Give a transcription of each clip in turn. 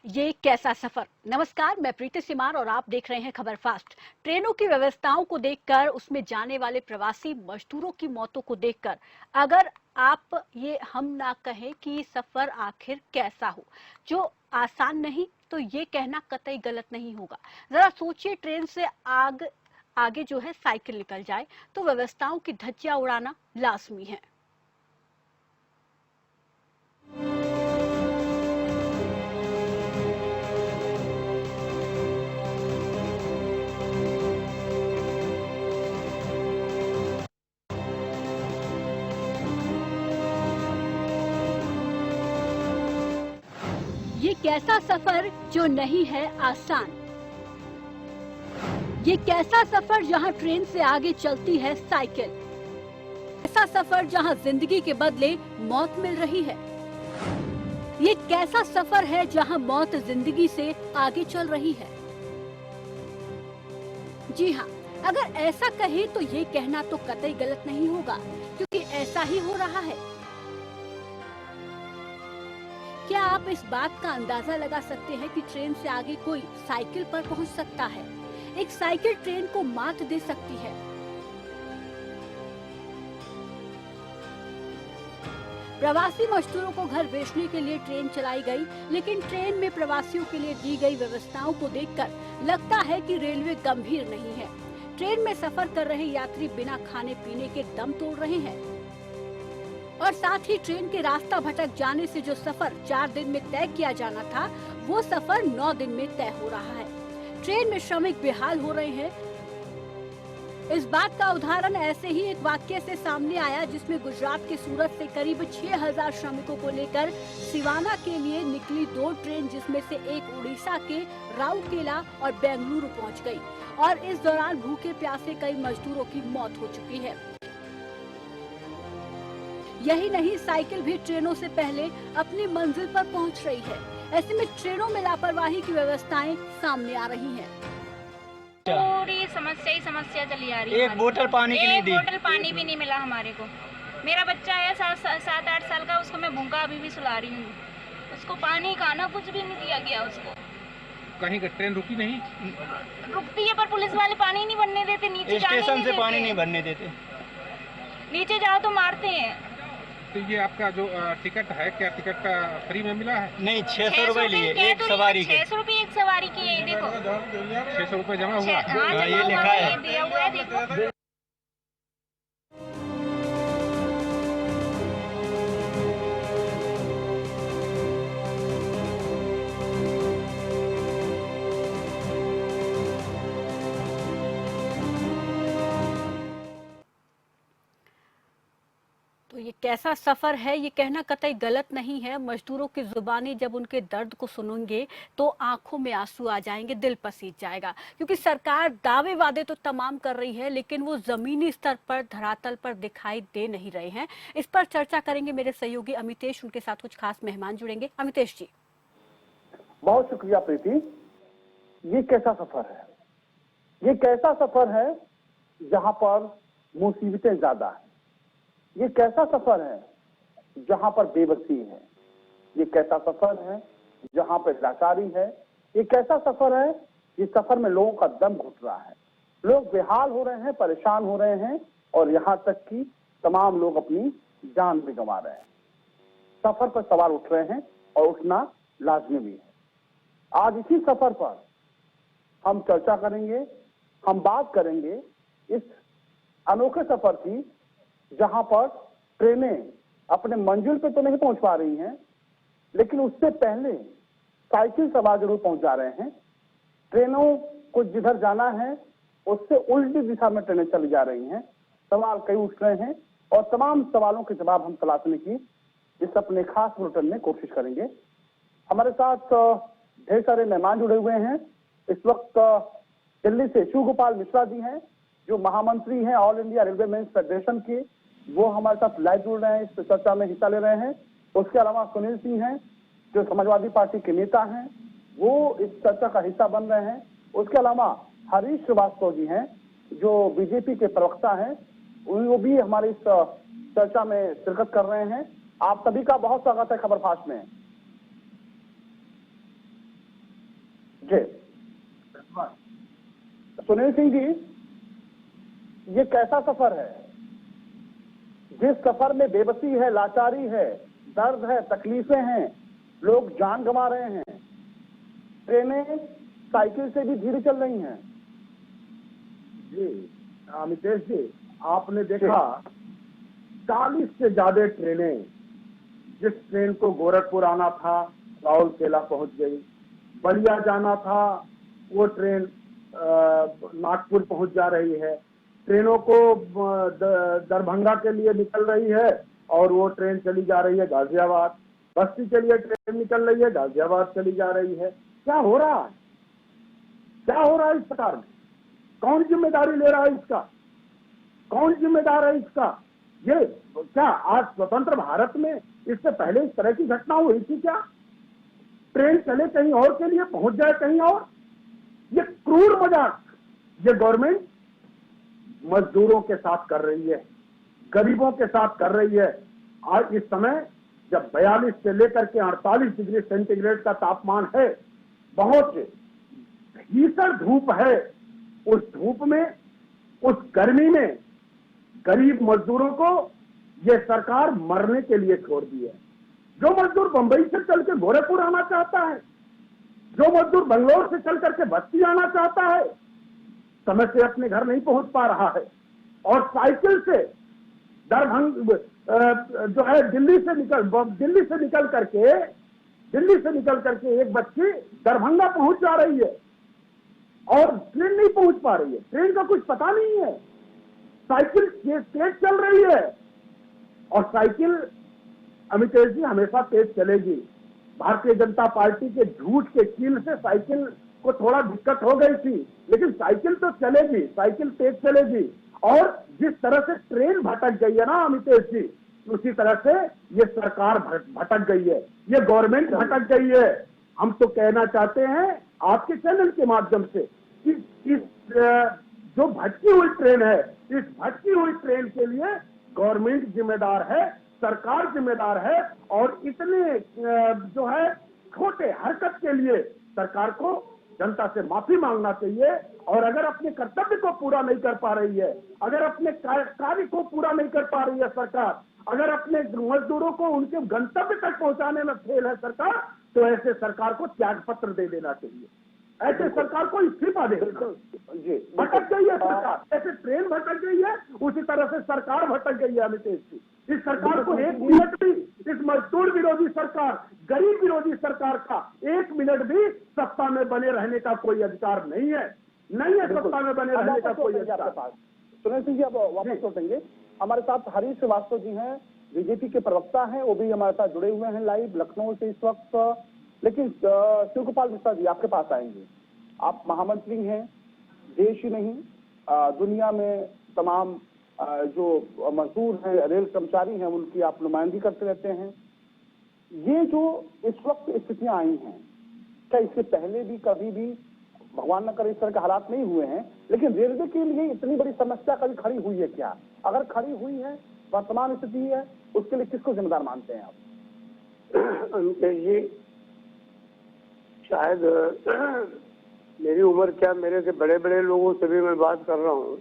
ये कैसा सफर। नमस्कार, मैं प्रीति सिमार और आप देख रहे हैं खबर फास्ट। ट्रेनों की व्यवस्थाओं को देखकर, उसमें जाने वाले प्रवासी मजदूरों की मौतों को देखकर अगर आप ये हम ना कहें कि सफर आखिर कैसा हो, जो आसान नहीं, तो ये कहना कतई गलत नहीं होगा। जरा सोचिए, ट्रेन से आगे जो है साइकिल निकल जाए तो व्यवस्थाओं की धज्जियां उड़ाना लाजमी है। ये कैसा सफर जो नहीं है आसान। ये कैसा सफर जहां ट्रेन से आगे चलती है साइकिल। ऐसा सफर जहां जिंदगी के बदले मौत मिल रही है। ये कैसा सफर है जहां मौत जिंदगी से आगे चल रही है। जी हाँ, अगर ऐसा कहें तो ये कहना तो कतई गलत नहीं होगा, क्योंकि ऐसा ही हो रहा है। क्या आप इस बात का अंदाजा लगा सकते हैं कि ट्रेन से आगे कोई साइकिल पर पहुंच सकता है? एक साइकिल ट्रेन को मात दे सकती है। प्रवासी मजदूरों को घर बेचने के लिए ट्रेन चलाई गई, लेकिन ट्रेन में प्रवासियों के लिए दी गई व्यवस्थाओं को देखकर लगता है कि रेलवे गंभीर नहीं है। ट्रेन में सफर कर रहे यात्री बिना खाने पीने के दम तोड़ रहे हैं और साथ ही ट्रेन के रास्ता भटक जाने से जो सफर 4 दिन में तय किया जाना था, वो सफर 9 दिन में तय हो रहा है। ट्रेन में श्रमिक बेहाल हो रहे हैं। इस बात का उदाहरण ऐसे ही एक वाक्य से सामने आया, जिसमें गुजरात के सूरत से करीब 6000 श्रमिकों को लेकर सिवाना के लिए निकली 2 ट्रेन, जिसमें से एक उड़ीसा के राउरकेला और बेंगलुरु पहुंच गई और इस दौरान भूखे प्यासे कई मजदूरों की मौत हो चुकी है। यही नहीं, साइकिल भी ट्रेनों से पहले अपनी मंजिल पर पहुंच रही है। ऐसे में ट्रेनों में लापरवाही की व्यवस्थाएं सामने आ रही हैं। पूरी समस्या चली आ रही है। एक बोतल पानी की नहीं दी। एक बोतल पानी भी नहीं मिला हमारे को। मेरा बच्चा है 7-8 साल का, उसको मैं भूखा अभी भी सुला रही हूँ। उसको पानी खाना कुछ भी नहीं दिया गया उसको। कहीं ट्रेन रुकी नहीं? रुकती है पर पुलिस वाले पानी नहीं भरने देते, नीचे स्टेशन से पानी नहीं भरने देते। नीचे जाओ तो मारते हैं। तो ये आपका जो टिकट है, क्या टिकट फ्री में मिला है? नहीं, 600 रुपए लिए एक सवारी के। 600 रुपए एक सवारी की है। देखो 600 रुपए जमा हुआ। हाँ, ये लिखा है, दिया हुआ है, देखो। तो ये कैसा सफर है, ये कहना कतई गलत नहीं है। मजदूरों की जुबानी जब उनके दर्द को सुनेंगे तो आंखों में आंसू आ जाएंगे, दिल पसीज जाएगा, क्योंकि सरकार दावे वादे तो तमाम कर रही है, लेकिन वो जमीनी स्तर पर, धरातल पर दिखाई दे नहीं रहे हैं। इस पर चर्चा करेंगे मेरे सहयोगी अमितेश, उनके साथ कुछ खास मेहमान जुड़ेंगे। अमितेश जी। बहुत शुक्रिया प्रीति। ये कैसा सफर है? ये कैसा सफर है जहां पर मुसीबतें ज्यादा है। ये कैसा सफर है जहां पर बेबसी है। ये कैसा सफर है जहां पर लाचारी है। ये कैसा सफर है, ये सफर में लोगों का दम घुट रहा है। लोग बेहाल हो रहे हैं, परेशान हो रहे हैं और यहाँ तक कि तमाम लोग अपनी जान भी गंवा रहे हैं। सफर पर सवार उठ रहे हैं और उठना लाजमी भी है। आज इसी सफर पर हम चर्चा करेंगे, हम बात करेंगे इस अनोखे सफर की, जहां पर ट्रेनें अपने मंजिल पे तो नहीं पहुंच पा रही हैं, लेकिन उससे पहले साइकिल सवार जरूर पहुंच जा रहे हैं। ट्रेनों को जिधर जाना है उससे उल्टी दिशा में ट्रेनें चली जा रही हैं। सवाल कई उठ रहे हैं और तमाम सवालों के जवाब हम तलाशने की इस अपने खास बुलेटिन में कोशिश करेंगे। हमारे साथ ढेर सारे मेहमान जुड़े हुए हैं। इस वक्त दिल्ली से शिव गोपाल मिश्रा जी हैं, जो महामंत्री हैं all India railway men's federation के। वो हमारे साथ लाइव जुड़ रहे हैं, इस चर्चा में हिस्सा ले रहे हैं। उसके अलावा सुनील सिंह हैं, जो समाजवादी पार्टी के नेता हैं, वो इस चर्चा का हिस्सा बन रहे हैं। उसके अलावा हरीश श्रीवास्तव जी हैं, जो बीजेपी के प्रवक्ता हैं, वो भी हमारी इस चर्चा में शिरकत कर रहे हैं। आप सभी का बहुत स्वागत है खबर फास्ट में। जी सुनील सिंह जी, ये कैसा सफर है? जिस सफर में बेबसी है, लाचारी है, दर्द है, तकलीफें हैं, लोग जान गंवा रहे हैं, ट्रेनें साइकिल से भी धीरे चल रही हैं। जी अमितेश जी, आपने देखा 40 से ज्यादा ट्रेनें, जिस ट्रेन को गोरखपुर आना था राउरकेला पहुंच गई, बलिया जाना था वो ट्रेन नागपुर पहुंच जा रही है, ट्रेनों को दरभंगा के लिए निकल रही है और वो ट्रेन चली जा रही है गाजियाबाद, बस्ती के लिए ट्रेन निकल रही है गाजियाबाद चली जा रही है। क्या हो रहा है? क्या हो रहा है इस सरकार में? कौन जिम्मेदारी ले रहा है इसका? कौन जिम्मेदार है इसका? ये क्या आज स्वतंत्र भारत में इससे पहले इस तरह की घटना हुई थी क्या? ट्रेन चले कहीं और के लिए, पहुंच जाए कहीं और। ये क्रूर मजाक ये गवर्नमेंट मजदूरों के साथ कर रही है, गरीबों के साथ कर रही है। आज इस समय जब 42 से लेकर के 48 डिग्री सेंटीग्रेड का तापमान है, बहुत भीषण धूप है, उस धूप में, उस गर्मी में गरीब मजदूरों को यह सरकार मरने के लिए छोड़ दी है। जो मजदूर बंबई से चल के गोरखपुर आना चाहता है, जो मजदूर बंगलोर से चल करके बस्ती आना चाहता है, समय से अपने घर नहीं पहुंच पा रहा है और साइकिल से दरभंगा जो है दिल्ली से निकल करके एक बच्ची दरभंगा पहुंच जा रही है और ट्रेन नहीं पहुंच पा रही है। ट्रेन का कुछ पता नहीं है, साइकिल तेज चल रही है और साइकिल अमितेश जी हमेशा तेज चलेगी। भारतीय जनता पार्टी के झूठ के कील से साइकिल को थोड़ा दिक्कत हो गई थी, लेकिन साइकिल तो चलेगी, साइकिल तेज चलेगी। और जिस तरह से ट्रेन भटक गई है ना अमितेश जी, उसी तरह से ये सरकार भटक गई है, ये गवर्नमेंट भटक गई है। हम तो कहना चाहते हैं आपके चैनल के माध्यम से कि इस जो भटकी हुई ट्रेन है, इस भटकी हुई ट्रेन के लिए गवर्नमेंट जिम्मेदार है, सरकार जिम्मेदार है और इतने जो है छोटे हरकत के लिए सरकार को जनता से माफी मांगना चाहिए। और अगर अपने कर्तव्य को पूरा नहीं कर पा रही है, अगर अपने कार्य को पूरा नहीं कर पा रही है सरकार, अगर अपने मजदूरों को उनके गंतव्य तक पहुंचाने में फेल है सरकार, तो ऐसे सरकार को त्याग पत्र दे देना चाहिए, ऐसे सरकार को इस्तीफा दे देना। जी भटक गई है सरकार, ऐसे ट्रेन भटक गई है उसी तरह से सरकार भटक गई है अमितेश जी। इस सरकार को एक मिनट भी, इस मजदूर विरोधी सरकार, गरीब विरोधी सरकार का एक मिनट भी सत्ता में बने रहने का कोई अधिकार नहीं है, नहीं है सत्ता में बने रहने का कोई अधिकार। सुनील सिंह जी अब वापस लौटेंगे। हमारे साथ हरीश श्रीवास्तव जी हैं, बीजेपी के प्रवक्ता हैं, वो भी हमारे साथ जुड़े हुए हैं लाइव लखनऊ से इस वक्त। लेकिन शिव गोपाल मिश्रा जी आपके पास आएंगे। आप महामंत्री हैं, देश ही नहीं दुनिया में तमाम जो मजदूर हैं, रेल कर्मचारी हैं, उनकी आप नुमाइंदगी करते रहते हैं। ये जो इस वक्त स्थितियां आई हैं, क्या इससे पहले भी कभी भी, भगवान न करे इस तरह के हालात नहीं हुए हैं, लेकिन रेलवे के लिए इतनी बड़ी समस्या कभी खड़ी हुई है क्या? अगर खड़ी हुई है, वर्तमान स्थिति है, उसके लिए किसको जिम्मेदार मानते हैं आप? अमितेश जी, शायद मेरी उम्र क्या, मेरे से बड़े बड़े लोगों से भी मैं बात कर रहा हूँ।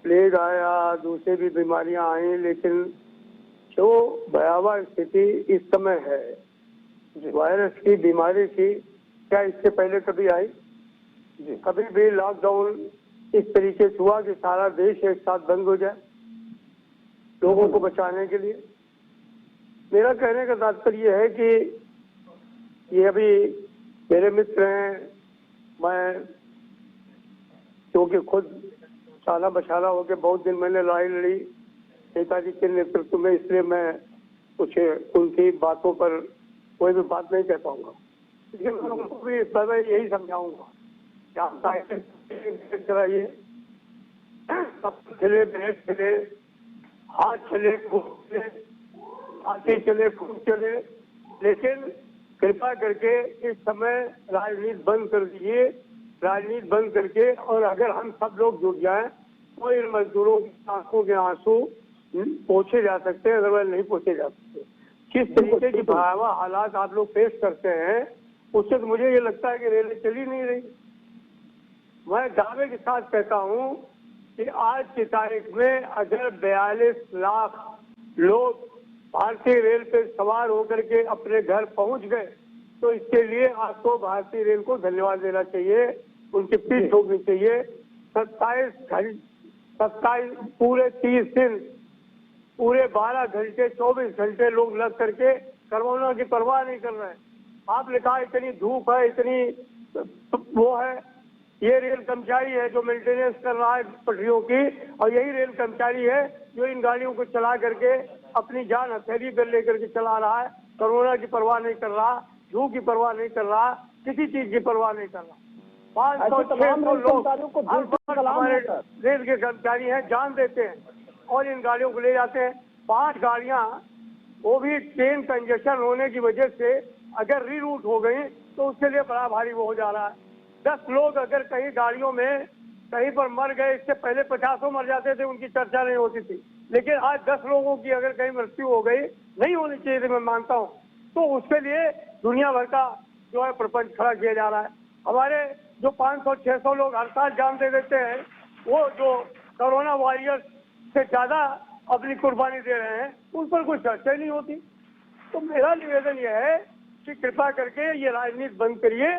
प्लेग आया, दूसरी भी बीमारियां आई, लेकिन जो भयावह स्थिति इस समय है, वायरस की बीमारी की, क्या इससे पहले कभी आई? कभी भी लॉकडाउन इस तरीके से हुआ कि सारा देश एक साथ बंद हो जाए लोगों को बचाने के लिए? मेरा कहने का तात्पर्य यह है कि ये अभी मेरे मित्र हैं, मैं क्योंकि खुद साला बछाला होकर बहुत दिन मैंने लड़ाई लड़ी नेताजी के नेतृत्व में, इसलिए मैं कुछ उनकी बातों पर कोई भी बात नहीं कह पाऊंगा, लेकिन मैं उनको भी मैं यही समझाऊंगा कि आप साइकिल चलाइए, चले बैठ चले, हाथ चले खूब चले, हाथी चले खूब चले, लेकिन कृपा करके इस समय राजनीति बंद कर दीजिए, राजनीति बंद करके, और अगर हम सब लोग जुट जाएं तो इन मजदूरों की आंखों के आंसू पोंछे जा सकते हैं, अदरवाइज नहीं पोंछे जा सकते। किस तरीके की भयावह हालात आप लोग पेश करते हैं, उससे तो मुझे ये लगता है कि रेलें चली नहीं रही। मैं दावे के साथ कहता हूँ कि आज की तारीख में अगर 42 लाख लोग भारतीय रेल पे सवार होकर के अपने घर पहुंच गए तो इसके लिए आपको भारतीय रेल को धन्यवाद देना चाहिए, उनकी पीठ ठोकनी चाहिए। 27 पूरे 30 दिन, पूरे 12 घंटे 24 घंटे लोग लग करके कोरोना की परवाह नहीं कर रहे हैं। आपने कहा इतनी धूप है, इतनी वो है, ये रेल कर्मचारी है जो मेंटेनेंस कर रहा है पटरियों की, और यही रेल कर्मचारी है जो इन गाड़ियों को चला करके अपनी जान हथेली पर लेकर के चला रहा है। कोरोना की परवाह नहीं कर रहा, धूप की परवाह नहीं कर रहा, किसी चीज की परवाह नहीं कर रहा। 500-600 लोग हमारे रेल के कर्मचारी हैं, जान देते हैं और इन गाड़ियों को ले जाते हैं। 5 गाड़ियां, वो भी ट्रेन कंजेशन होने की वजह से अगर रीरूट हो गई तो उसके लिए बड़ा भारी वो हो जा रहा है। 10 लोग अगर कहीं गाड़ियों में कहीं पर मर गए, इससे पहले 50 मर जाते थे, उनकी चर्चा नहीं होती थी, लेकिन आज 10 लोगों की अगर कहीं मृत्यु हो गई, नहीं होनी चाहिए थी, मैं मानता हूँ, तो उसके लिए दुनिया भर का जो है प्रपंच खड़ा किया जा रहा है। हमारे जो 500-600 लोग हर साल जान दे देते हैं, वो जो कोरोना वॉरियर्स से ज्यादा अपनी कुर्बानी दे रहे हैं, उन पर कोई चर्चा नहीं होती। तो मेरा निवेदन यह है कि कृपा करके ये राजनीति बंद करिए।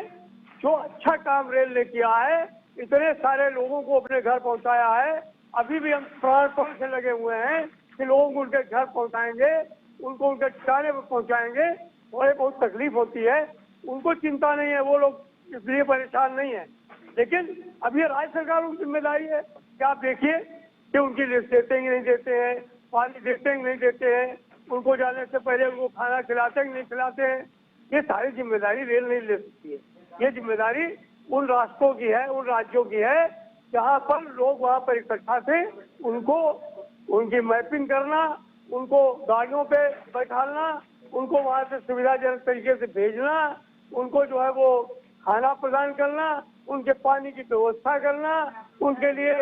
जो अच्छा काम रेल ने किया है, इतने सारे लोगों को अपने घर पहुंचाया है, अभी भी हम प्राण से लगे हुए हैं कि लोगों को उनके घर पहुंचाएंगे, उनको उनके ठिकाने पर पहुंचाएंगे। और बहुत तकलीफ होती है, उनको चिंता नहीं है, वो लोग इसलिए परेशान नहीं है, लेकिन अब ये राज्य सरकारों की जिम्मेदारी है कि आप देखिए कि उनकी लिस्ट देते हैं नहीं देते हैं, पानी देते हैं नहीं देते हैं, उनको जाने से पहले उनको खाना खिलाते हैं नहीं खिलाते हैं। ये सारी जिम्मेदारी रेल नहीं ले सकती है, ये जिम्मेदारी उन राष्ट्रों की है, उन राज्यों की है जहाँ पर लोग वहाँ पर इकट्ठा थे, उनको उनकी मैपिंग करना, उनको गाड़ियों पे बैठाना, उनको वहाँ से सुविधाजनक तरीके से भेजना, उनको जो है वो खाना प्रदान करना, उनके पानी की व्यवस्था करना, उनके लिए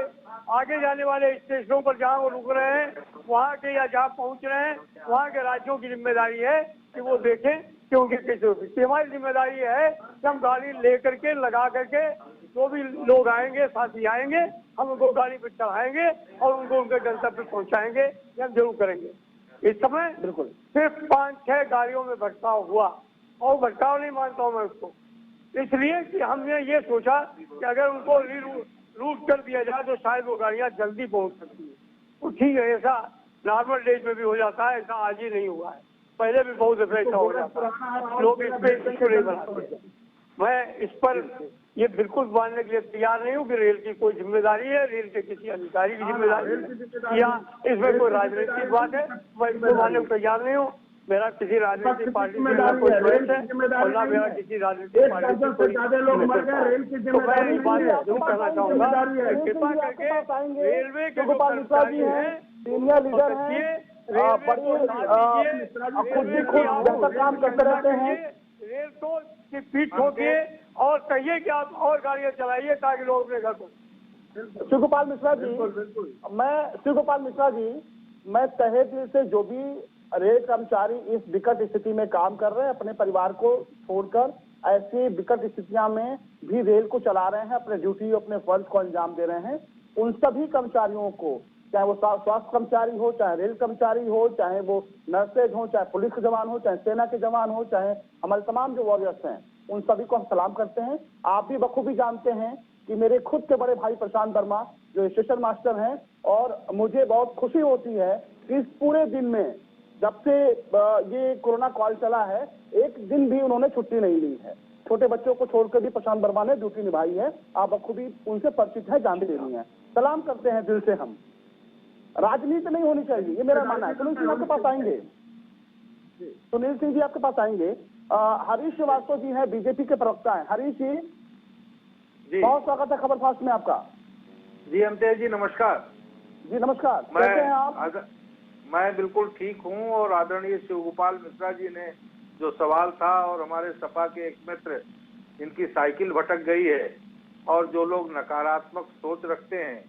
आगे जाने वाले स्टेशनों पर जहाँ वो रुक रहे हैं वहाँ के या जहाँ पहुँच रहे हैं वहाँ के राज्यों की जिम्मेदारी है कि वो देखें कि उनकी कैसे होती। हमारी जिम्मेदारी है कि हम गाड़ी ले करके लगा करके जो भी लोग आएंगे, साथी आएंगे, हम उनको गाड़ी पर चढ़ाएंगे और उनको उनके गंतव्य पे पहुँचाएंगे, ये हम जरूर करेंगे। इस समय बिल्कुल सिर्फ 5-6 गाड़ियों में भटकाव हुआ, और भटकाव नहीं मानता हूँ मैं उसको, इसलिए कि हमने ये सोचा कि अगर उनको रूट कर दिया जाए तो शायद वो गाड़ियाँ जल्दी पहुँच सकती है। तो ठीक है, ऐसा नॉर्मल डेज में भी हो जाता है, ऐसा आज ही नहीं हुआ है, पहले भी बहुत दफा ऐसा हो जाता है, लोग इस पे इसको नहीं बनाते। मैं इस पर ये बिल्कुल मानने के लिए तैयार नहीं हूँ कि रेल की कोई जिम्मेदारी है, रेल के किसी अधिकारी की जिम्मेदारी है या इसमें कोई राजनीतिक बात है, मैं इसको मानने को तैयार नहीं हूँ। मेरा किसी राजनीतिक पार्टी से ना कोई द्वेष है और ना मेरा किसी राजनीतिक पार्टी से कोई, तो मैं इस बात को जरूर कहना चाहूँगा, कृपा करके रेलवे के जो कर्मचारी हैं, सीनियर लीडर हैं, खुद काम करते रहते हैं, रेल को पीठ ठोकिए और कहिए कि आप और गाड़ियाँ चलाइए ताकि लोग अपने घर पर। शिवगोपाल मिश्रा जी, मैं तहे दिल से जो भी रेल कर्मचारी इस विकट स्थिति में काम कर रहे हैं, अपने परिवार को छोड़कर ऐसी विकट स्थितियां में भी रेल को चला रहे हैं, अपने ड्यूटी अपने फर्ज को अंजाम दे रहे हैं, उन सभी कर्मचारियों को, चाहे वो स्वास्थ्य कर्मचारी हो, चाहे रेल कर्मचारी हो, चाहे वो नर्सेज हो, चाहे पुलिस के जवान हो, चाहे सेना के जवान हो, चाहे हमारे तमाम जो वॉरियर्स हैं, उन सभी को हम सलाम करते हैं। आप भी बखूबी जानते हैं कि मेरे खुद के बड़े भाई प्रशांत वर्मा जो स्टेशन मास्टर हैं, और मुझे बहुत खुशी होती है कि इस पूरे दिन में जब से ये कोरोना कॉल चला है, एक दिन भी उन्होंने छुट्टी नहीं ली है। छोटे बच्चों को छोड़कर भी प्रशांत वर्मा ने ड्यूटी निभाई है। आप बखूबी उनसे परिचित है, जानते नहीं है, सलाम करते हैं दिल से हम। राजनीति नहीं होनी चाहिए, ये मेरा मानना है। सुनील सिंह आपके पास आएंगे, सुनील सिंह जी आपके पास आएंगे। हरीश श्रीवास्तव जी हैं, बीजेपी के प्रवक्ता हैं। हरीश जी, बहुत स्वागत है खबर फास्ट में आपका। जी अमतेज जी नमस्कार। जी नमस्कार, कैसे हैं आप? मैं बिल्कुल ठीक हूं, और आदरणीय शिवगोपाल मिश्रा जी ने जो सवाल था, और हमारे सपा के एक मित्र इनकी साइकिल भटक गई है, और जो लोग नकारात्मक सोच रखते हैं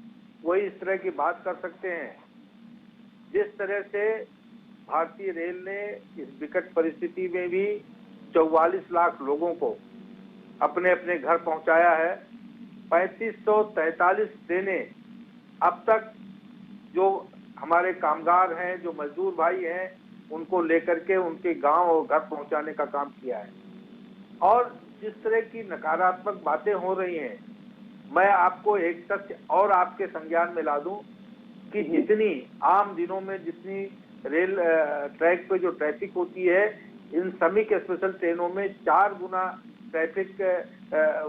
वही इस तरह की बात कर सकते हैं। जिस तरह से भारतीय रेल ने इस विकट परिस्थिति में भी 44 लाख लोगों को अपने अपने घर पहुंचाया है। 3543 ट्रेनें अब तक जो हमारे कामगार हैं, जो मजदूर भाई हैं, उनको लेकर के उनके गांव और घर पहुंचाने का काम किया है। और जिस तरह की नकारात्मक बातें हो रही हैं, मैं आपको एक तथ्य और आपके संज्ञान में ला दूं कि जितनी आम दिनों में जितनी रेल ट्रैक पे जो ट्रैफिक होती है, इन श्रमिक स्पेशल ट्रेनों में 4 गुना ट्रैफिक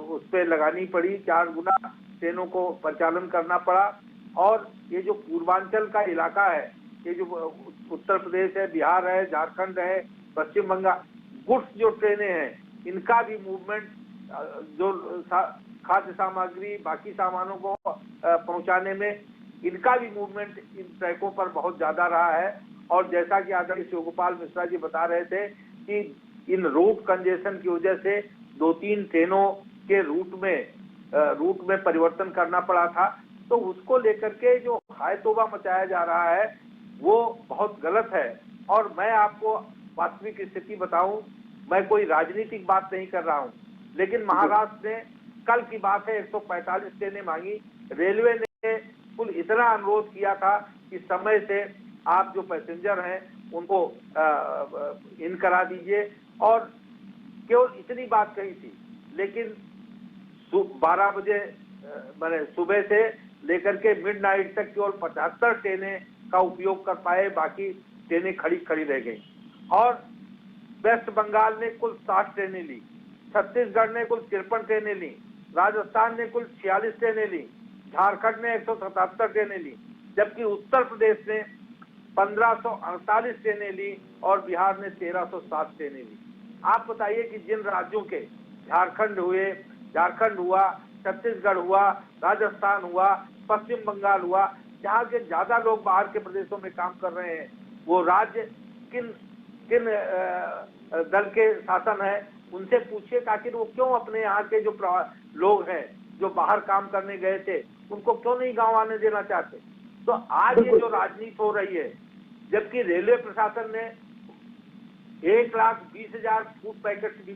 उस पर लगानी पड़ी, 4 गुना ट्रेनों को परिचालन करना पड़ा। और ये जो पूर्वांचल का इलाका है, ये जो उत्तर प्रदेश है, बिहार है, झारखंड है, पश्चिम बंगाल, गुड्स जो ट्रेनें हैं, इनका भी मूवमेंट, जो खाद्य सामग्री बाकी सामानों को पहुंचाने में, इनका भी मूवमेंट इन ट्रैकों पर बहुत ज्यादा रहा है। और जैसा कि आदरणीय शिवगोपाल मिश्रा जी बता रहे थे कि इन रूट कंजेशन की वजह से 2-3 ट्रेनों के रूट में परिवर्तन करना पड़ा था, तो उसको लेकर के जो हाय तौबा मचाया जा रहा है वो बहुत गलत है। और मैं आपको वास्तविक स्थिति बताऊं, मैं कोई राजनीतिक बात नहीं कर रहा हूं, लेकिन महाराष्ट्र ने, कल की बात है, 145 ट्रेनें मांगी। रेलवे ने कुल इतना अनुरोध किया था कि समय से आप जो पैसेंजर हैं उनको इन करा दीजिए, और केवल इतनी बात कही थी। लेकिन 12 बजे मैंने सुबह से लेकर के मिडनाइट तक केवल 75 ट्रेनें का उपयोग कर पाए, बाकी ट्रेनें खड़ी रह गई। और वेस्ट बंगाल ने कुल 60 ट्रेनें ली, छत्तीसगढ़ ने कुल 53 ट्रेनें ली, राजस्थान ने कुल 46 ट्रेनें ली, झारखंड ने 177 ट्रेनें ली, जबकि उत्तर प्रदेश ने 1548 ट्रेनें ली और बिहार ने 1307 ट्रेनें ली। आप बताइए कि जिन राज्यों के, झारखंड हुआ, छत्तीसगढ़ हुआ, राजस्थान हुआ, पश्चिम बंगाल हुआ, जहाँ के ज्यादा लोग बाहर के प्रदेशों में काम कर रहे हैं, वो राज्य किन दल के शासन है, उनसे पूछिए आखिर वो क्यों अपने यहाँ के जो लोग हैं जो बाहर काम करने गए थे उनको क्यों नहीं गांव आने देना चाहते। तो आज ये जो राजनीति हो रही है, जबकि रेलवे प्रशासन ने 1,20,000 फूड पैकेट्स भी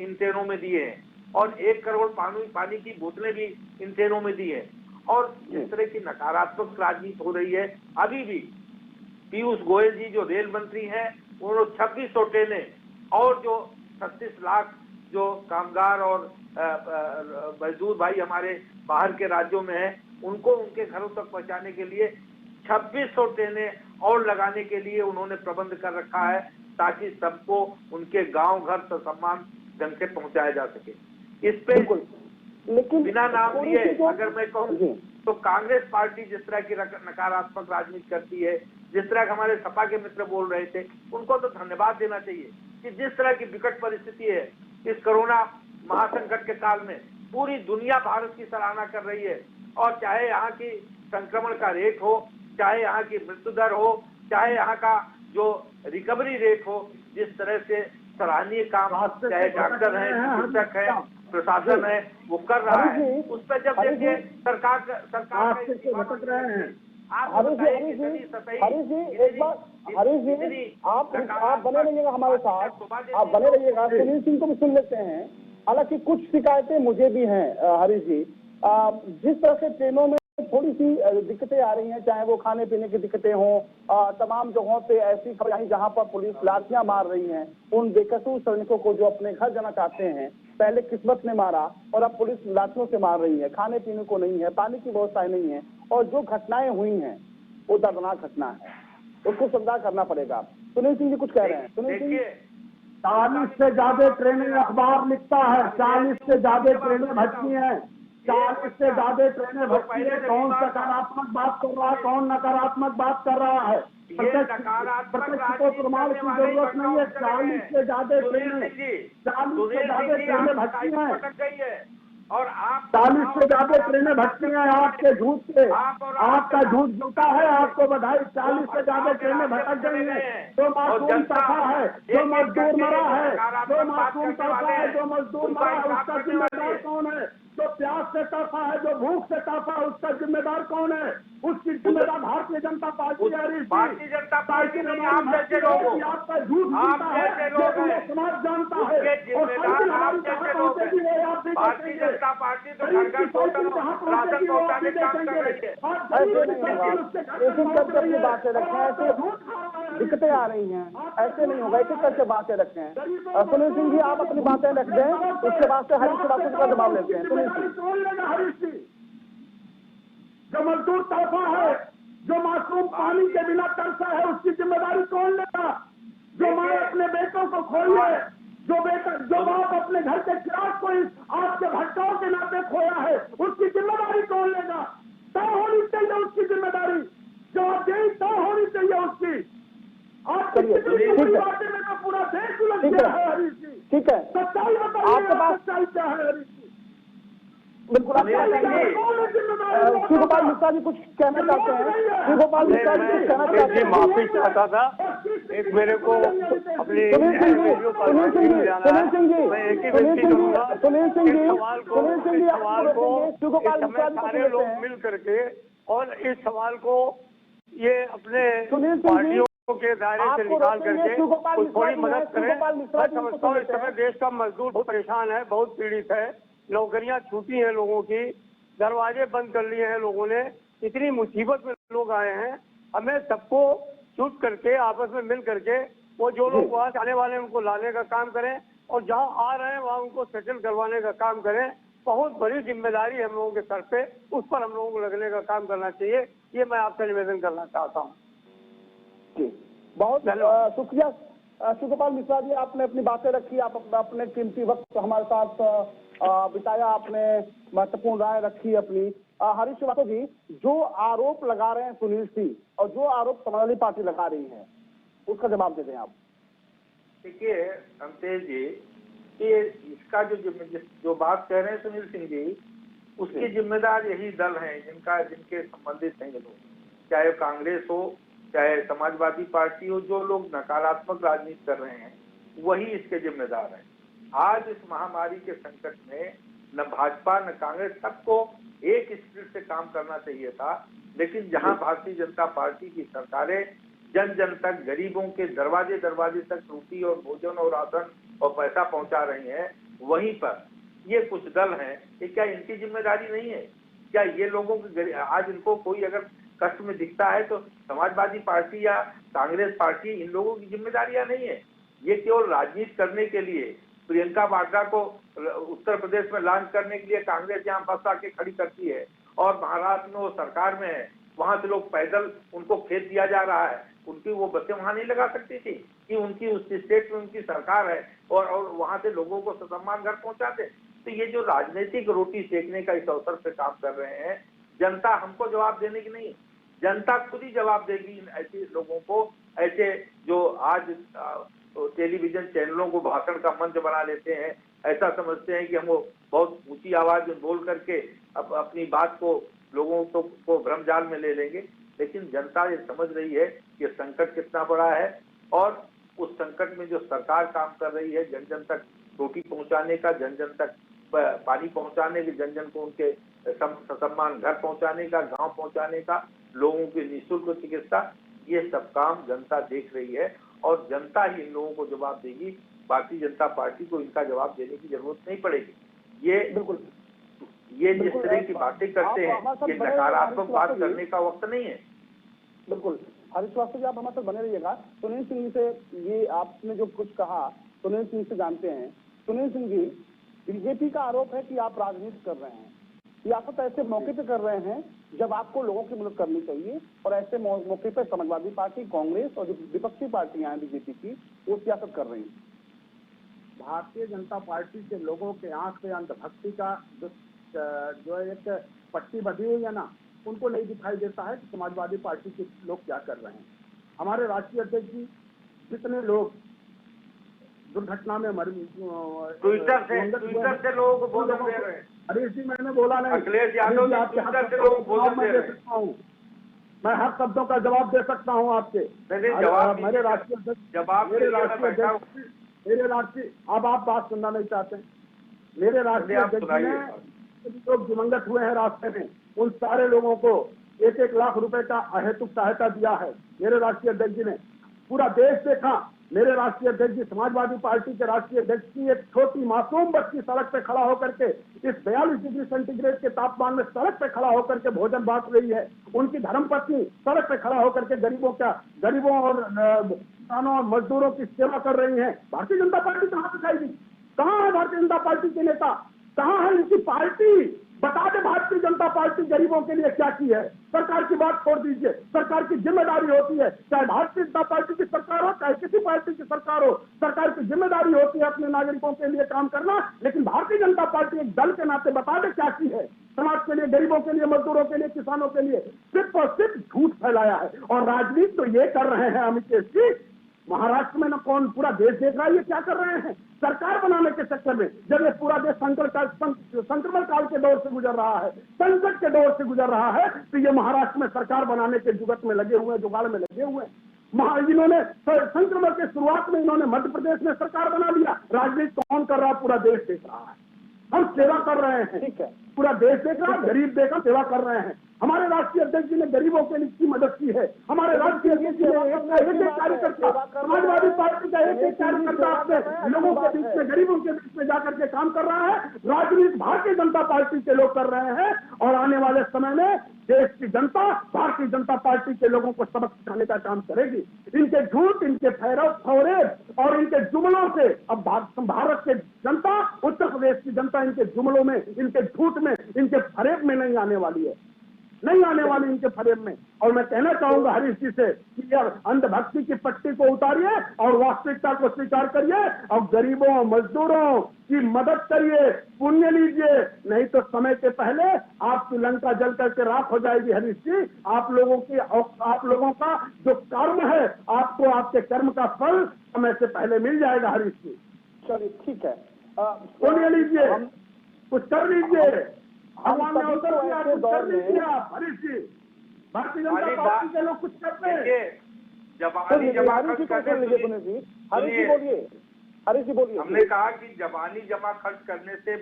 इन ट्रेनों में दिए हैं और 1 करोड़ पानी की बोतलें भी इन ट्रेनों में दी है। और इस तरह की नकारात्मक राजनीति हो रही है। अभी भी पीयूष गोयल जी जो रेल मंत्री हैं, उन्होंने 2600 ट्रेनें और जो 36 लाख जो कामगार और मजदूर भाई हमारे बाहर के राज्यों में हैं, उनको उनके घरों तक पहुंचाने के लिए 2600 ट्रेनें और लगाने के लिए उन्होंने प्रबंध कर रखा है, ताकि सबको उनके गांव घर सम्मान ढंग से पहुंचाया जा सके। इस पे लेकिन बिना नाम लिए अगर मैं कहूँ तो कांग्रेस पार्टी जिस तरह की नकारात्मक राजनीति करती है, जिस तरह हमारे सपा के मित्र बोल रहे थे, उनको तो धन्यवाद देना चाहिए कि जिस तरह की विकट परिस्थिति है इस कोरोना महासंकट के काल में, पूरी दुनिया भारत की सराहना कर रही है। और चाहे यहाँ की संक्रमण का रेट हो, चाहे यहाँ की मृत्यु दर हो, चाहे यहाँ का जो रिकवरी रेट हो, जिस तरह से सराहनीय काम चाहे डॉक्टर है, चिकित्सक है, प्रशासन है, वो कर रहा है, उस पर जब देखिए सरकार भटक रहे हैं। हरीश जी आप बने रहिएगा हमारे साथ, आप बने रहिएगा। सुनील सिंह को भी सुन लेते हैं। हालांकि कुछ शिकायतें मुझे भी हैं हरीश जी, जिस तरह से ट्रेनों में थोड़ी सी दिक्कतें आ रही हैं, चाहे वो खाने पीने की दिक्कतें हों, तमाम जगहों पे ऐसी खबरें जहां पर पुलिस लाठियां मार रही हैं उन बेकसूर श्रमिकों को जो अपने घर जाना चाहते हैं। पहले किस्मत ने मारा और अब पुलिस लाठियों से मार रही है, खाने पीने को नहीं है, पानी की व्यवस्था नहीं है, और जो घटनाएं हुई हैं वो दर्दनाक घटना है, उसको स्वीकार करना पड़ेगा। सुनील सिंह जी कुछ कह रहे हैं। सुनील सिंह, 40 से ज्यादा ट्रेनें, अखबार लिखता है 40 से ज्यादा ट्रेनें भटकी हैं, 40 से ज्यादा ट्रेनें भटकी है। कौन सकारात्मक बात कर रहा है, कौन नकारात्मक बात कर रहा है? प्रत्यक्ष को प्रमाण की जरूरत नहीं है। 40 से ज्यादा ट्रेनें भटकी हैं और आप 40 से ज्यादा ट्रेनें भटकी हैं। आपके झूठ से आपका झूठ झूठा है, आपको बधाई। 40 से ज्यादा ट्रेनें भटक गई हैं। जो मासूम तका है, जो मजदूर मरा है, जो मासूम तका है, जो मजदूर मरा है, उसका जिम्मेदार कौन है? जो प्यास से तड़पा है, जो भूख से तड़पा है, उसका जिम्मेदार कौन है? उसकी जिम्मेदार भारतीय जनता पार्टी है। भारतीय जनता पार्टी नहीं, आप जैसे लोग हो, आपका झूठ आप बोलता है, जैसे लोग हैं, समाज जानता है। उसके जिम्मेदार आप जैसे लोग हैं। भारतीय जनता पार्टी तो घर घर टोटल राशन पहुंचाने का काम कर रही है। ऐसे नहीं होगा, एक एक करके अपनी बातें रखें, ऐसे दिक्कतें आ रही हैं, ऐसे नहीं होगा, एक एक करके बातें रखें। सुनील सिंह जी, आप अपनी बातें रख दें, उसके बाद से हरीश श्रीवास्तव का जवाब लेते हैं। सुनील सिंह, कौन लेगा? हरीश जी, जो मजदूर तड़पा है, जो मासूम पानी के बिना तरसा है, उसकी जिम्मेदारी कौन लेगा? जो माँ अपने बेटों को खोई है, जो बाप अपने घर के चिराग को इस आपके भटकाव के नाते खोया है, उसकी जिम्मेदारी कौन लेगा? तय होनी चाहिए उसकी जिम्मेदारी, जवाबदेही तय होनी चाहिए उसकी। आपकी कितनी बातें में तो पूरा देश उलझ गया है हरीश जी। ठीक है, सच्चाई बताइए, आपके पास सच्चाई क्या है हरीश जी? बिल्कुल शिवगोपाल मिश्रा जी कुछ कहना चाहते हैं। शिवगोपाल मिश्रा जी कुछ कहना चाहते हैं। माफी चाहता था, एक मेरे को अपनी सुनील सिंह जी, सुनील सिंह जी, सुनील सिंह जी, सुनील सिंह जी, सुनील सिंह जी, सुनील सिंह जी, सवाल को शिवगोपाल मिश्रा जी सारे लोग मिल करके और इस सवाल को ये अपने सुनील सिंह जी पार्टियों के दायरे से निकाल करके थोड़ी मदद करें। मैं समझता हूँ इस समय देश का मजदूर बहुत परेशान है, बहुत पीड़ित है, नौकरियां छूटी हैं लोगों की, दरवाजे बंद कर लिए हैं लोगों ने, इतनी मुसीबत में लोग आए हैं। हमें सबको छूट करके आपस में मिल करके वो जो लोग वहाँ आने वाले हैं उनको लाने का काम करें और जहाँ आ रहे हैं वहाँ उनको सेटल करवाने का काम करें। बहुत बड़ी जिम्मेदारी हम लोगों के सर पे, उस पर हम लोगों को लगने का काम करना चाहिए। ये मैं आपसे निवेदन करना चाहता हूँ। जी, बहुत शुक्रिया शिवगोपाल मिश्रा जी, आपने अपनी बातें रखी, आप अपने कीमती वक्त हमारे साथ बिताया, आपने महत्वपूर्ण राय रखी अपनी। हरीश श्रीवास्तव जी, जो आरोप लगा रहे हैं सुनील सिंह और जो आरोप समाजवादी पार्टी लगा रही है, उसका जवाब दे दें आप। देखिए अमतेज जी, कि इसका जो बात कह रहे हैं सुनील सिंह जी, उसके जिम्मेदार यही दल हैं जिनके संबंधित हैं ये लोग, चाहे कांग्रेस हो चाहे समाजवादी पार्टी हो, जो लोग नकारात्मक राजनीति कर रहे हैं वही इसके जिम्मेदार हैं। आज इस महामारी के संकट में न भाजपा न कांग्रेस, सबको एक स्पिरिट से काम करना चाहिए था, लेकिन जहां भारतीय जनता पार्टी की सरकारें जन जन तक, गरीबों के दरवाजे दरवाजे तक रोटी और भोजन और राशन और पैसा पहुंचा रही हैं, वहीं पर ये कुछ दल हैं, ये क्या इनकी जिम्मेदारी नहीं है? क्या ये लोगों की आज इनको कोई अगर कष्ट में दिखता है तो समाजवादी पार्टी या कांग्रेस पार्टी, इन लोगों की जिम्मेदारियां नहीं है? ये केवल राजनीति करने के लिए, प्रियंका वाड्रा को उत्तर प्रदेश में लॉन्च करने के लिए कांग्रेस यहाँ बस आके खड़ी करती है और महाराष्ट्र में वो सरकार में है, वहां से लोग पैदल उनको खेत दिया जा रहा है, उनकी वो बसें वहां नहीं लगा सकती थी कि उनकी उस स्टेट में उनकी सरकार है और वहां से लोगों को ससम्मान घर पहुंचाते। तो ये जो राजनीतिक रोटी सेकने का इस अवसर पे काम कर रहे हैं, जनता हमको जवाब देने की नहीं, जनता खुद ही जवाब देगी ऐसे लोगों को, ऐसे जो आज टेलीविजन चैनलों को भाषण का मंच बना लेते हैं, ऐसा समझते हैं कि हम वो बहुत ऊंची आवाज में बोल करके अपनी बात को लोगों को भ्रमजाल में ले लेंगे। लेकिन जनता ये समझ रही है कि संकट कितना बड़ा है और उस संकट में जो सरकार काम कर रही है जन जन तक रोटी पहुंचाने का, जन जन तक पानी पहुंचाने के, जन जन को उनके सम्मान घर पहुंचाने का, गांव पहुंचाने का, लोगों की निःशुल्क चिकित्सा, ये सब काम जनता देख रही है और जनता ही इन लोगों को जवाब देगी। भारतीय जनता पार्टी को इनका जवाब देने की जरूरत नहीं पड़ेगी। ये बिल्कुल जिस तरह की बातें करते हैं, ये नकारात्मक बात करने का वक्त नहीं है। बिल्कुल हरीश श्रीवास्तव जी, आप हमारे साथ बने रहिएगा। सुनील सिंह से ये आपने जो कुछ कहा, सुनील सिंह से जानते हैं। सुनील सिंह जी, बीजेपी का आरोप है कि आप राजनीति कर रहे हैं, सियासत ऐसे मौके पे कर रहे हैं जब आपको लोगों की मदद करनी चाहिए, और ऐसे मौके पे समाजवादी पार्टी, कांग्रेस और जो विपक्षी पार्टियां हैं बीजेपी की, वो सियासत कर रही हैं। भारतीय जनता पार्टी के लोगों के आंख पे अंधभक्ति का जो एक पट्टी बंधी हुई है ना, उनको नहीं दिखाई देता है कि समाजवादी पार्टी के लोग क्या कर रहे हैं। हमारे राष्ट्रीय अध्यक्ष जी, जितने लोग दुर्घटना में ट्विटर से लोगों को बोल दे रहे हैं। हरीश जी, मैंने बोला नहीं, अखिलेश यादव ट्विटर से लोगों को बोल दे रहे हैं। मैं हर शब्दों का जवाब दे सकता हूं आपके। मेरे राष्ट्रीय अध्यक्ष, अब आप बात सुनना नहीं चाहते। मेरे राष्ट्रीय अध्यक्ष ने जितने भी लोग दिवंगत हुए हैं रास्ते में, उन सारे लोगों को 1-1 लाख रुपए का अहेतुक सहायता दिया है मेरे राष्ट्रीय अध्यक्ष जी ने। पूरा देश देखा, मेरे राष्ट्रीय अध्यक्ष जी समाजवादी पार्टी के राष्ट्रीय अध्यक्ष की एक छोटी मासूम बच्ची सड़क पे खड़ा होकर के इस 42 डिग्री सेंटीग्रेड के तापमान में सड़क पे खड़ा होकर के भोजन बांट रही है। उनकी धर्मपत्नी सड़क पे खड़ा होकर के गरीबों और किसानों और मजदूरों की सेवा कर रही है। भारतीय जनता पार्टी कहाँ दिखाई दी? कहाँ है भारतीय जनता पार्टी के नेता? कहाँ है इनकी पार्टी? बता दे भारतीय जनता पार्टी गरीबों के लिए क्या की है। सरकार की बात छोड़ दीजिए, सरकार की जिम्मेदारी होती है, चाहे भारतीय जनता पार्टी की सरकार हो चाहे किसी पार्टी की सरकार हो, सरकार की जिम्मेदारी होती है अपने नागरिकों के लिए काम करना। लेकिन भारतीय जनता पार्टी एक दल के नाते बता दे क्या की है समाज के लिए, गरीबों के लिए, मजदूरों के लिए, किसानों के लिए। सिर्फ और सिर्फ झूठ फैलाया है। और राजनीति तो ये कर रहे हैं अमित जी, महाराष्ट्र में न कौन, पूरा देश देख रहा है ये क्या कर रहे हैं सरकार बनाने के चक्कर में। जब ये पूरा देश संक्रमण काल के दौर से गुजर रहा है, संकट के दौर से गुजर रहा है, तो ये महाराष्ट्र में सरकार बनाने के जुगत में लगे हुए हैं, जुगाड़ में लगे हुए हैं। इन्होंने संक्रमण के शुरुआत में इन्होंने मध्य प्रदेश में सरकार बना लिया। राजनीति कौन कर रहा है? पूरा देश देख रहा है। हम सेवा कर रहे हैं, ठीक है, पूरा देश देख रहा है, गरीब देखा सेवा कर रहे हैं। हमारे राष्ट्रीय अध्यक्ष जी ने गरीबों के लिए की मदद की है। हमारे राष्ट्रीय अध्यक्ष जी ने एक कार्यकर्ता, समाजवादी पार्टी का एक कार्यकर्ता अपने लोगों के बीच में, गरीबों के बीच में जाकर के काम कर रहा है। राजनीति भारतीय जनता पार्टी के लोग कर रहे हैं और आने वाले समय में देश की जनता भारतीय जनता पार्टी के लोगों को सबक सिखाने का काम करेगी। इनके झूठ, इनके फरेब और इनके जुमलों से अब भारत के जनता, उत्तर प्रदेश की जनता इनके जुमलों में, इनके झूठ में, इनके फरेब में नहीं आने वाली है, नहीं आने वाली इनके फरेब में। और मैं कहना चाहूंगा हरीश जी से कि यार अंधभक्ति की पट्टी को उतारिए और वास्तविकता को स्वीकार करिए और गरीबों मजदूरों की मदद करिए, पुण्य लीजिए। नहीं तो समय के पहले आपकी लंका जल करके राख हो जाएगी हरीश जी। आप लोगों का जो कर्म है, आपको आपके कर्म का फल समय से पहले मिल जाएगा हरीश जी। चलिए ठीक है, पुण्य लीजिए, कुछ कर लीजिए। भगवान ने अवसर दिया, ऐसे कुछ दौर कर में लीजिए आप हरीश जी। भारतीय जनता पार्टी के लोग कुछ करते हैं। जबानी जमा हरीश खर्च जी करने हरीश जी बोलिए, हरीश जी बोलिए। हमने कहा कि जबानी जमा खर्च करने से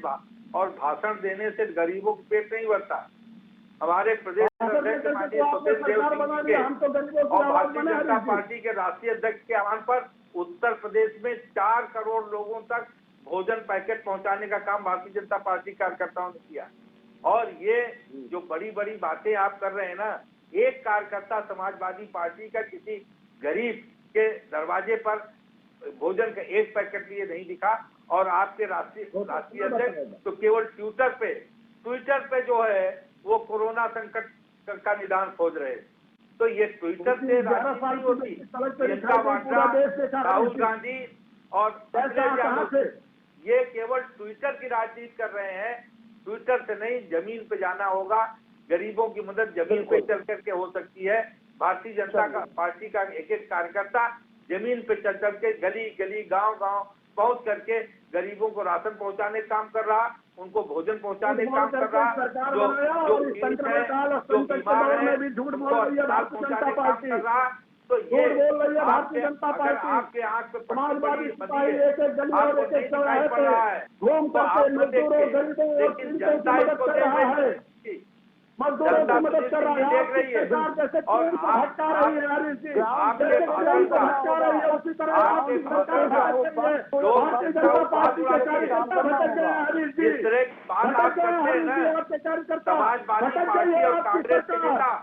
और भाषण देने से गरीबों के पेट नहीं भरता। हमारे प्रदेश अध्यक्ष माननीय स्वतंत्र देव सिंह जी और भारतीय जनता पार्टी के राष्ट्रीय अध्यक्ष के आह्वान पर उत्तर प्रदेश में 4 करोड़ लोगों तक भोजन पैकेट पहुंचाने का काम भारतीय जनता पार्टी कार्यकर्ताओं ने किया। और ये जो बड़ी बड़ी बातें आप कर रहे हैं ना, एक कार्यकर्ता समाजवादी पार्टी का किसी गरीब के दरवाजे पर भोजन का एक पैकेट लिए नहीं दिखा। और आपके राष्ट्रीय अध्यक्ष तो केवल ट्विटर पे जो है वो कोरोना संकट का निदान खोज रहे। तो ये ट्विटर से राजनीति नहीं होती। प्रियंका वाड्रा, राहुल गांधी और अखिलेश यादव ये केवल ट्विटर की राजनीति कर रहे हैं। ट्विटर से नहीं, जमीन पे जाना होगा। गरीबों की मदद जमीन पे चल करके हो सकती है। भारतीय जनता पार्टी का एक एक कार्यकर्ता जमीन पे चल के गली गली गांव गांव पहुंच करके गरीबों को राशन पहुंचाने का काम कर रहा, उनको भोजन पहुंचाने का काम कर रहा, जो पीड़ित है, जो बीमार है, उनको अस्पताल पहुंचाने का काम कर रहा। तो ये भारतीय जनता पार्टी आपके आंख पे समाजवादी पार्टी आपको नहीं दिखाई पड़ रहा है, तो आप देखिए, लेकिन जनता इसको देख रही है, मजदूरों की मदद कर रहा है, देख रही है और भटका रही है हरीश जी, आपके भटका रही है। उसी तरह आपकी सरकार भारतीय जनता पार्टी के कार्यकर्ता भटक गए हैं हरीश जी, भटक गए हैं हरीश जी, आपके कार्यकर्ता भटक गई है। आपकी सरकार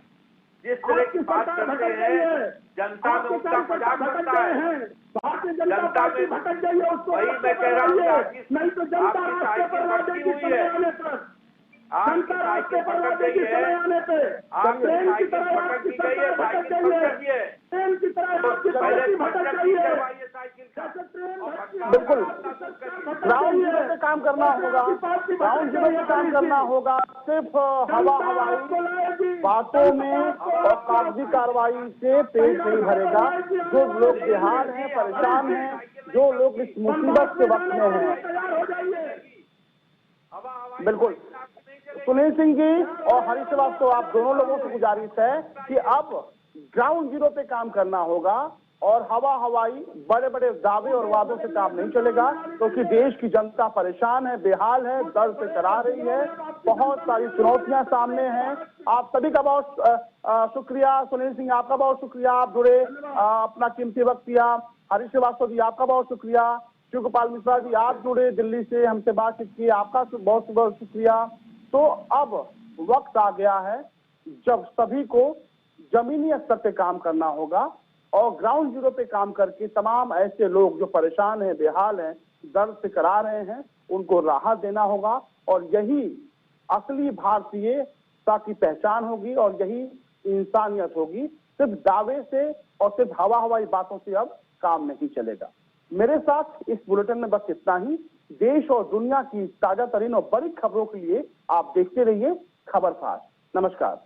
जिस तरह की बात करते हैं, जनता में उसका मजाक बनता है। भारतीय जनता पार्टी भटक गई है, उसको वही मैं कह रहा हूँ, नहीं तो जनता रास्ते पर ला देगी समय आने पर, जनता रास्ते पर ला देगी समय आने पे। ट्रेन की तरह आपकी सरकार भटक गई है, ट्रेन की तरह आपकी पार्टी भटक गई है। बिल्कुल, ग्राउंड जीरो पे काम करना होगा, ग्राउंड जीरो पे काम करना होगा। सिर्फ हवा हवाई बातों में और कागजी कार्रवाई से पेट नहीं भरेगा। जो लोग बेहाल हैं, परेशान हैं, जो लोग इस मुसीबत के वक्त में हैं, बिल्कुल सुनील सिंह जी और हरीश श्रीवास्तव, आप दोनों लोगों से गुजारिश है कि अब ग्राउंड जीरो पे काम करना होगा। और हवाई बड़े बड़े दावे और वादों से काम नहीं चलेगा, क्योंकि देश की जनता परेशान है, बेहाल है, दर्द से करा रही है, बहुत सारी चुनौतियां सामने हैं। आप सभी का बहुत शुक्रिया। सुनील सिंह आपका बहुत शुक्रिया, आप जुड़े, अपना कीमती वक्त दिया। हरीश श्रीवास्तव जी आपका बहुत शुक्रिया। शिव गोपाल मिश्रा जी आप जुड़े दिल्ली से, हमसे बातचीत की, आपका बहुत बहुत शुक्रिया। तो अब वक्त आ गया है जब सभी को जमीनी स्तर पे काम करना होगा और ग्राउंड जीरो पे काम करके तमाम ऐसे लोग जो परेशान हैं, बेहाल हैं, दर्द से करा रहे हैं, उनको राहत देना होगा। और यही असली भारतीयता की पहचान होगी और यही इंसानियत होगी। सिर्फ दावे से और सिर्फ हवाई बातों से अब काम नहीं चलेगा। मेरे साथ इस बुलेटिन में बस इतना ही। देश और दुनिया की ताजा तरीन और बड़ी खबरों के लिए आप देखते रहिए खबर फास्ट। नमस्कार।